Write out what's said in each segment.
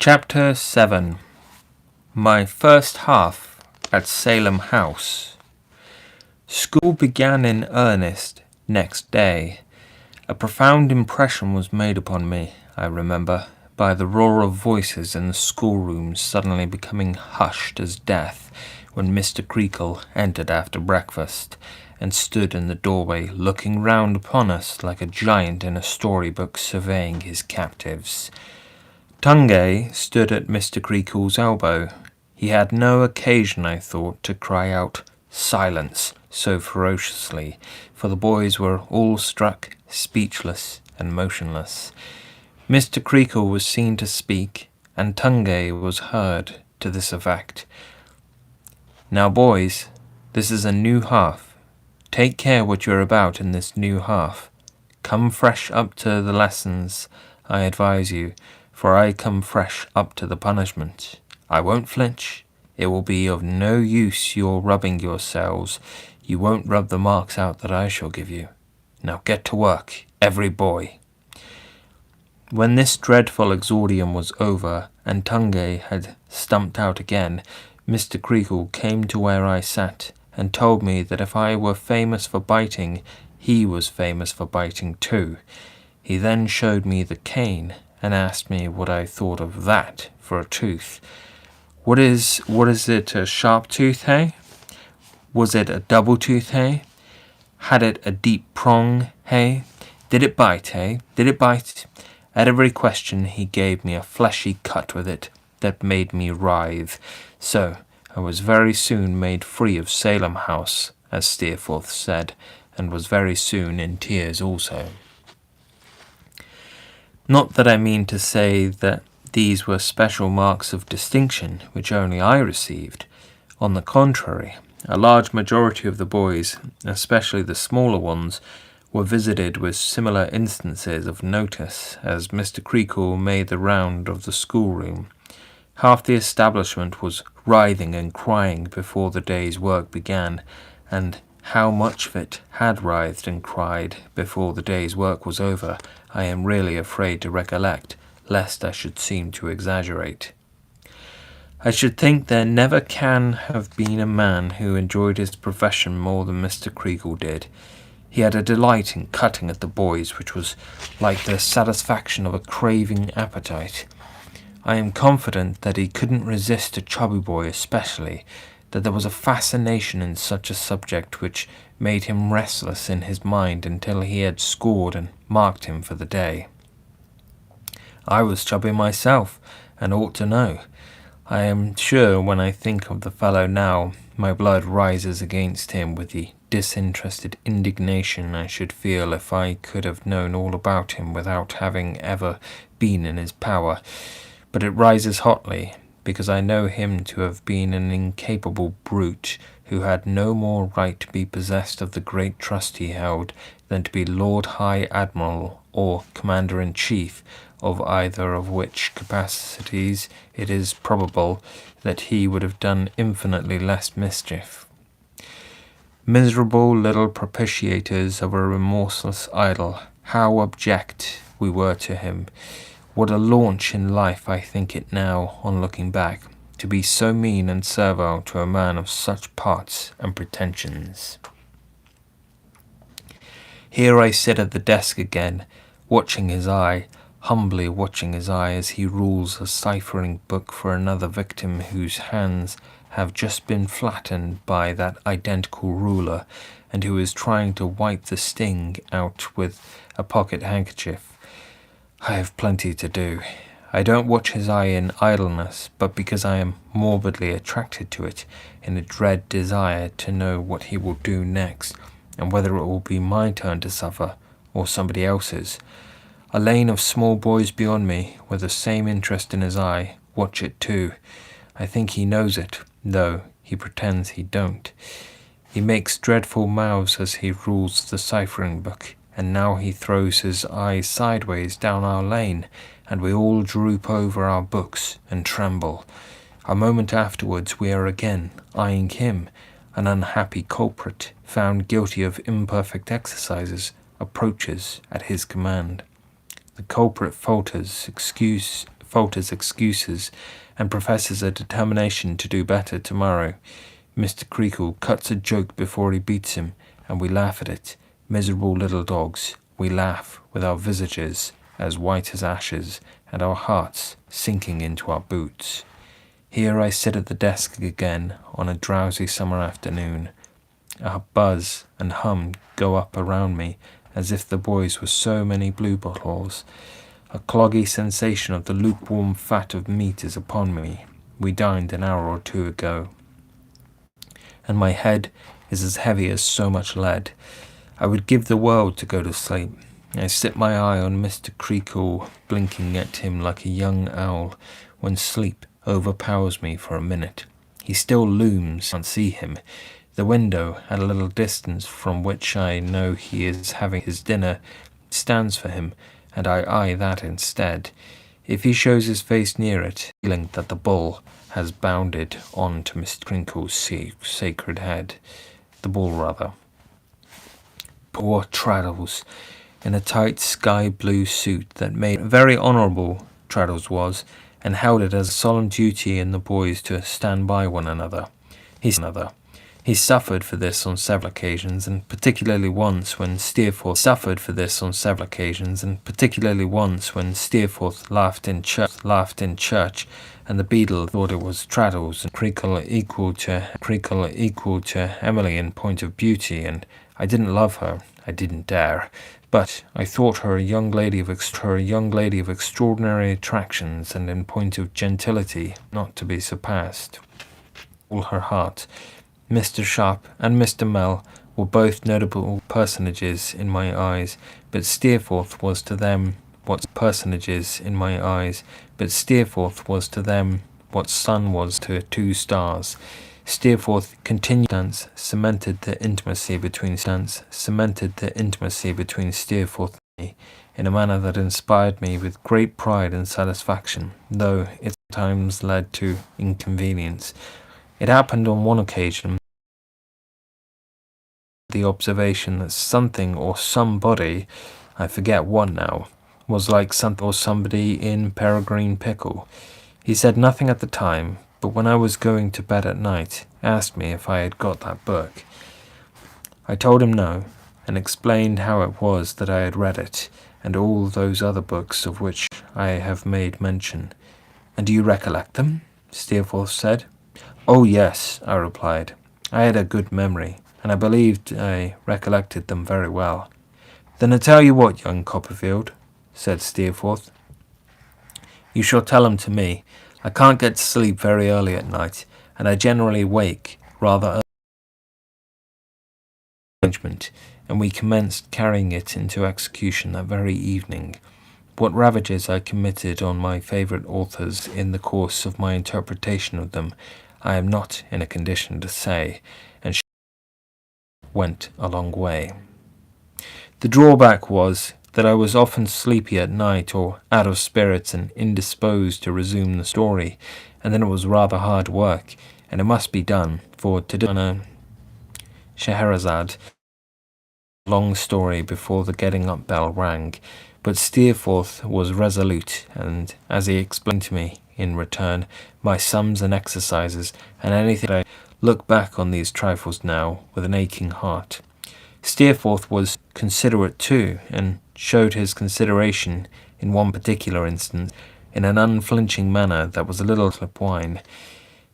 Chapter 7. My first half at Salem House. School began in earnest next day. A profound impression was made upon me, I remember, by the roar of voices in the schoolroom suddenly becoming hushed as death when Mr. Creakle entered after breakfast and stood in the doorway looking round upon us like a giant in a storybook surveying his captives. Tungay stood at Mr. Creakle's elbow. He had no occasion, I thought, to cry out, "Silence!" so ferociously, for the boys were all struck, speechless and motionless. Mr. Creakle was seen to speak, and Tungay was heard to this effect. "Now, boys, this is a new half. Take care what you're about in this new half. Come fresh up to the lessons, I advise you, for I come fresh up to the punishment. I won't flinch. It will be of no use your rubbing yourselves. You won't rub the marks out that I shall give you. Now get to work, every boy." When this dreadful exordium was over, and Tungay had stumped out again, Mr. Creakle came to where I sat, and told me that if I were famous for biting, he was famous for biting too. He then showed me the cane, and asked me what I thought of that for a tooth. What is it, a sharp tooth, hey? Was it a double tooth, hey? Had it a deep prong, hey? Did it bite, hey? Did it bite? At every question he gave me a fleshy cut with it that made me writhe. So I was very soon made free of Salem House, as Steerforth said, and was very soon in tears also. Not that I mean to say that these were special marks of distinction which only I received. On the contrary, a large majority of the boys, especially the smaller ones, were visited with similar instances of notice as Mr. Creakle made the round of the schoolroom. Half the establishment was writhing and crying before the day's work began, and how much of it had writhed and cried before the day's work was over, I am really afraid to recollect, lest I should seem to exaggerate. I should think there never can have been a man who enjoyed his profession more than Mr. Creakle did. He had a delight in cutting at the boys which was like the satisfaction of a craving appetite. I am confident that he couldn't resist a chubby boy especially, that there was a fascination in such a subject which made him restless in his mind until he had scored and marked him for the day. I was chubby myself, and ought to know. I am sure when I think of the fellow now, my blood rises against him with the disinterested indignation I should feel if I could have known all about him without having ever been in his power. But it rises hotly, because I know him to have been an incapable brute who had no more right to be possessed of the great trust he held than to be Lord High Admiral or Commander-in-Chief, of either of which capacities it is probable that he would have done infinitely less mischief. Miserable little propitiators of a remorseless idol, how abject we were to him! What a launch in life I think it now, on looking back, to be so mean and servile to a man of such parts and pretensions. Here I sit at the desk again, watching his eye, humbly watching his eye as he rules a ciphering book for another victim whose hands have just been flattened by that identical ruler, and who is trying to wipe the sting out with a pocket handkerchief. I have plenty to do. I don't watch his eye in idleness, but because I am morbidly attracted to it, in a dread desire to know what he will do next, and whether it will be my turn to suffer, or somebody else's. A lane of small boys beyond me, with the same interest in his eye, watch it too. I think he knows it, though he pretends he don't. He makes dreadful mouths as he rules the ciphering book, and now he throws his eyes sideways down our lane, and we all droop over our books and tremble. A moment afterwards we are again eyeing him, an unhappy culprit, found guilty of imperfect exercises, approaches at his command. The culprit falters, falters excuses and professes a determination to do better tomorrow. Mr. Creakle cuts a joke before he beats him, and we laugh at it. Miserable little dogs, we laugh with our visages as white as ashes and our hearts sinking into our boots. Here I sit at the desk again on a drowsy summer afternoon. A buzz and hum go up around me as if the boys were so many blue bottles. A cloggy sensation of the lukewarm fat of meat is upon me. We dined an hour or two ago, and my head is as heavy as so much lead. I would give the world to go to sleep. I sit my eye on Mr. Creakle, blinking at him like a young owl, when sleep overpowers me for a minute. He still looms. I can't see him. The window, at a little distance from which I know he is having his dinner, stands for him, and I eye that instead. If he shows his face near it, feeling that the bull has bounded on to Mr. Crinkle's sacred head. The bull, rather. Poor Traddles, in a tight sky-blue suit that made very honourable, Traddles was, and held it as a solemn duty in the boys to stand by one another. He suffered for this on several occasions, and particularly once when Steerforth laughed in church, and the beadle thought it was Traddles, and Creakle equal to Emily in point of beauty, and I didn't love her, I didn't dare, but I thought her a young lady of extraordinary attractions, and in point of gentility not to be surpassed. All her heart. Mr. Sharp and Mr. Mell were both notable personages in my eyes, but Steerforth was to them what sun was to 2 stars. Steerforth continued dance cemented the intimacy between Steerforth and me in a manner that inspired me with great pride and satisfaction, though it sometimes led to inconvenience. It happened on one occasion, the observation that something or somebody, I forget what now, was like something or somebody in Peregrine Pickle. He said nothing at the time, but when I was going to bed at night, asked me if I had got that book. I told him no, and explained how it was that I had read it, and all those other books of which I have made mention. "And do you recollect them?" Steerforth said. "Oh, yes," I replied. I had a good memory, and I believed I recollected them very well. "Then I tell you what, young Copperfield," said Steerforth. "You shall tell them to me. I can't get to sleep very early at night, and I generally wake rather early." And we commenced carrying it into execution that very evening. What ravages I committed on my favourite authors in the course of my interpretation of them, I am not in a condition to say, and went a long way. The drawback was that I was often sleepy at night, or out of spirits and indisposed to resume the story, and then it was rather hard work, and it must be done, for to do a Scheherazade long story before the getting up bell rang. But Steerforth was resolute, and as he explained to me, in return, my sums and exercises, and anything, I look back on these trifles now with an aching heart. Steerforth was considerate too, and showed his consideration in one particular instance in an unflinching manner that was a little slip wine.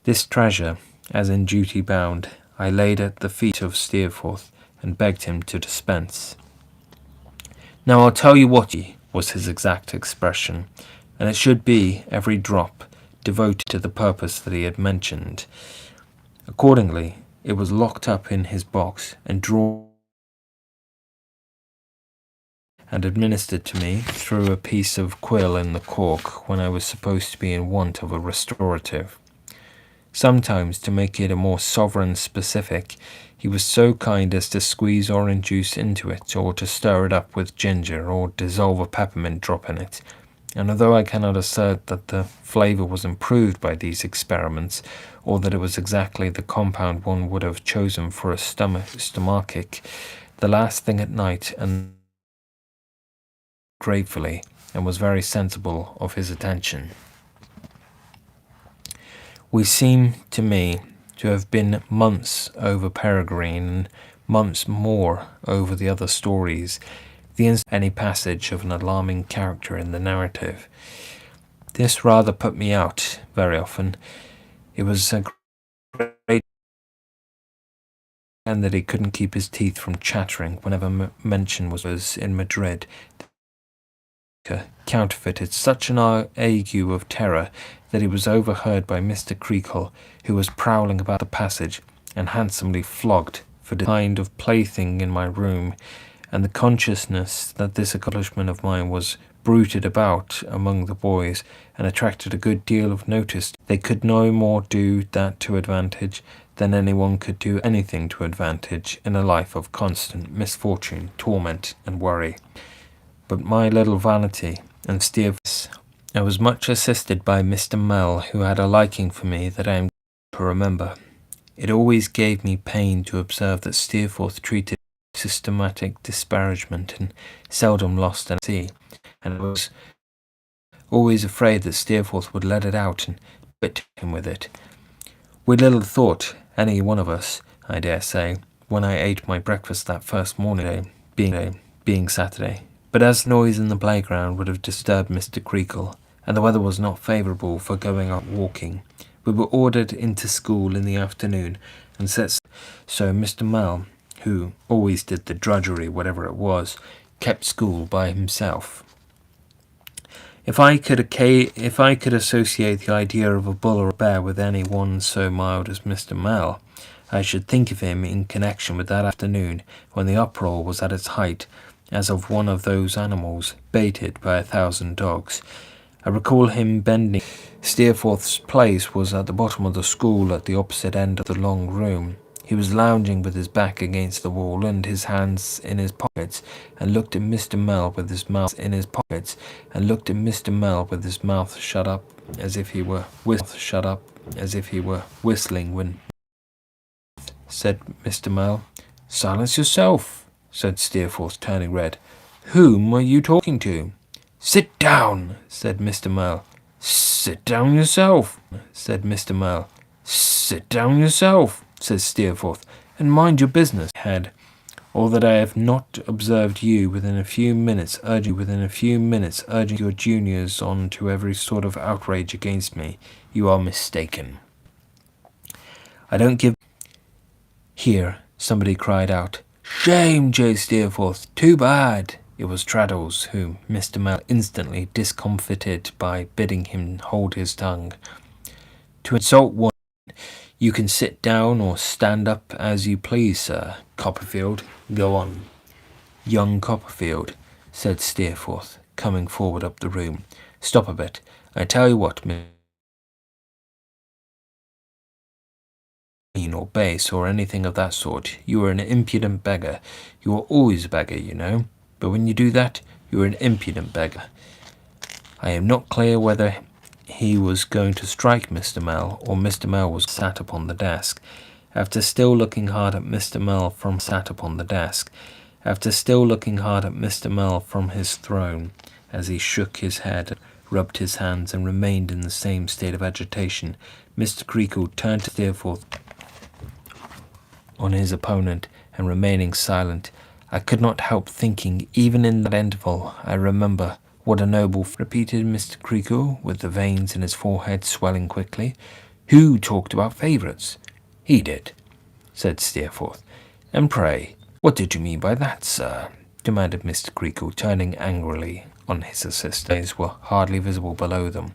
This treasure, as in duty bound, I laid at the feet of Steerforth, and begged him to dispense. "Now I'll tell you what," was his exact expression, and it should be every drop devoted to the purpose that he had mentioned. Accordingly, it was locked up in his box and drawn and administered to me through a piece of quill in the cork when I was supposed to be in want of a restorative. Sometimes, to make it a more sovereign specific, he was so kind as to squeeze orange juice into it, or to stir it up with ginger, or dissolve a peppermint drop in it. And although I cannot assert that the flavour was improved by these experiments, or that it was exactly the compound one would have chosen for a stomachic, the last thing at night, and gratefully, and was very sensible of his attention. We seem to me to have been months over Peregrine and months more over the other stories, any passage of an alarming character in the narrative. This rather put me out very often. It was a great and that he couldn't keep his teeth from chattering whenever mention was in Madrid. Counterfeited such an ague of terror that he was overheard by Mr. Creakle, who was prowling about the passage, and handsomely flogged for the kind of plaything in my room, and the consciousness that this accomplishment of mine was bruited about among the boys, and attracted a good deal of notice. They could no more do that to advantage than anyone could do anything to advantage in a life of constant misfortune, torment, and worry. But my little vanity and Steerforth, I was much assisted by Mr. Mell, who had a liking for me that I am to remember. It always gave me pain to observe that Steerforth treated systematic disparagement and seldom lost an sea, and I was always afraid that Steerforth would let it out and bit him with it. We little thought, any one of us, I dare say, when I ate my breakfast that first morning, being Saturday. But as noise in the playground would have disturbed Mr. Creakle, and the weather was not favourable for going out walking, we were ordered into school in the afternoon, and so Mr. Mell, who always did the drudgery, whatever it was, kept school by himself. If I could associate the idea of a bull or a bear with any one so mild as Mr. Mell, I should think of him in connection with that afternoon when the uproar was at its height, as of one of those animals baited by 1,000 dogs. I recall him bending. Steerforth's place was at the bottom of the school at the opposite end of the long room. He was lounging with his back against the wall and his hands in his pockets, and looked at Mr. Mell with his mouth in his pockets, and looked at Mr. Mell with his mouth shut up as if he were whistling when said Mr. Mell. "Silence yourself," said Steerforth, turning red. "Whom are you talking to?" "Sit down," said Mr. Mell. "Sit down yourself," said Mr. Mell. "Sit down yourself," said Steerforth, "and mind your business, head, or that I have not observed you within a few minutes urging your juniors on to every sort of outrage against me. You are mistaken. I don't give—" Here somebody cried out, "Shame, J. Steerforth! Too bad!" It was Traddles, whom Mr. Mell instantly discomfited by bidding him hold his tongue. "To insult one, you can sit down or stand up as you please, sir. Copperfield, go on." "Young Copperfield," said Steerforth, coming forward up the room. "Stop a bit. I tell you what, or base or anything of that sort. You are an impudent beggar. You are always a beggar, you know. But when you do that, you are an impudent beggar." I am not clear whether he was going to strike Mr. Mell, or Mr. Mell was sat upon the desk. After still looking hard at Mr. Mell from his throne, as he shook his head, rubbed his hands, and remained in the same state of agitation, Mr. Creakle turned to Steerforth on his opponent, and remaining silent, I could not help thinking, even in that interval, I remember, what a noble, repeated Mr. Creakle, with the veins in his forehead swelling quickly. "Who talked about favourites?" "He did," said Steerforth. "And pray, what did you mean by that, sir?" demanded Mr. Creakle, turning angrily on his assistant. His eyes were hardly visible below them.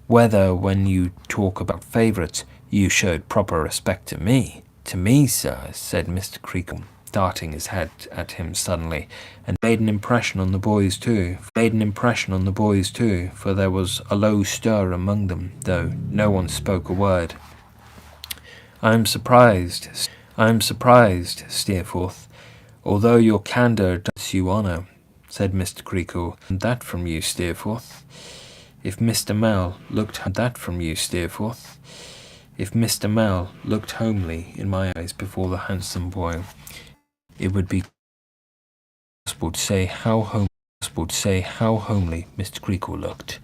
"Whether, when you talk about favourites, you showed proper respect to me." "To me, sir," said Mr. Creakle, darting his head at him suddenly, and made an impression on the boys too, for there was a low stir among them, though no one spoke a word. I am surprised, Steerforth, although your candour does you honour," said Mr. Creakle. "That from you, Steerforth. If Mr. Mell looked homely in my eyes before the handsome boy, it would be possible to say how homely Mr. Creakle looked.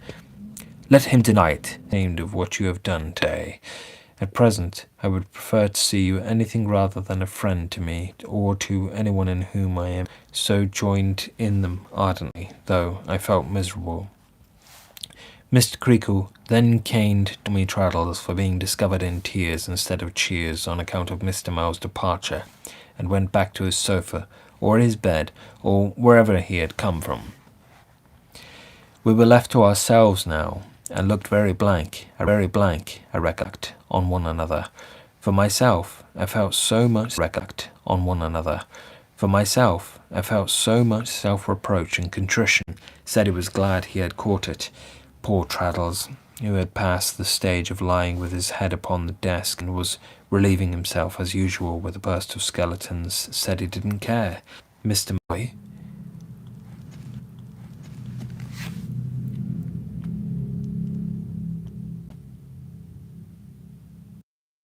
Let him deny it, ashamed of what you have done today. At present, I would prefer to see you anything rather than a friend to me, or to anyone in whom I am so joined in them ardently, though I felt miserable. Mr. Creakle then caned Tommy Traddles for being discovered in tears instead of cheers on account of Mr. Mow's departure, and went back to his sofa, or his bed, or wherever he had come from. We were left to ourselves now, and looked very blank, I recollect, on one another. For myself, I felt so much self-reproach and contrition, said he was glad he had caught it. Poor Traddles, who had passed the stage of lying with his head upon the desk and was relieving himself as usual with a burst of skeletons, said he didn't care. Mr. Moy,